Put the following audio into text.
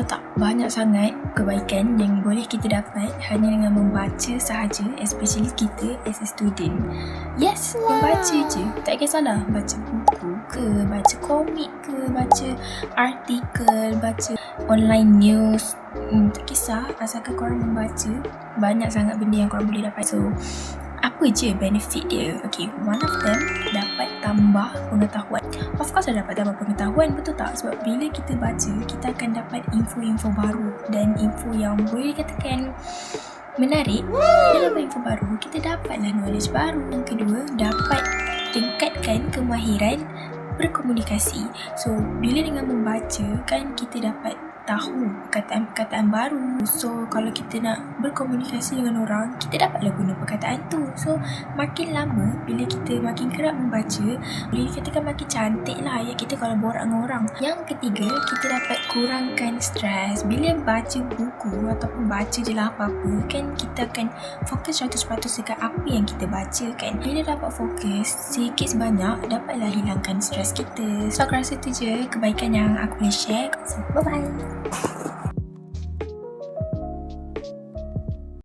tahu tak, banyak sangat kebaikan yang boleh kita dapat hanya dengan membaca sahaja, especially kita as a student. Yes, membaca je. Tak kisahlah baca buku ke, baca komik ke, baca artikel, baca online news. Tak kisah, asalkan korang membaca, banyak sangat benda yang korang boleh dapat. So, apa je benefit dia? Okay, one of them, dapat tambah pengetahuan. Of course dah dapat tambah pengetahuan, betul tak? Sebab bila kita baca, kita akan dapat info-info baru dan info yang boleh dikatakan menarik. Bila dapat info baru, kita dapatlah knowledge baru. Yang kedua, dapat tingkatkan kemahiran berkomunikasi. So, bila dengan membaca, kan kita dapat tahu perkataan-perkataan baru. So, kalau kita nak berkomunikasi dengan orang, kita dapatlah guna perkataan tu. So, makin lama, bila kita makin kerap membaca, boleh dikatakan makin cantik lah ayat kita kalau borak dengan orang. Yang ketiga, kita dapat kurangkan stres. Bila baca buku ataupun baca je lah apa-apa, kan kita akan fokus 100% dekat apa yang kita baca kan. Bila dapat fokus, sikit sebanyak dapatlah hilangkan stres kita. So, aku rasa tu je kebaikan yang aku boleh share. So, bye-bye.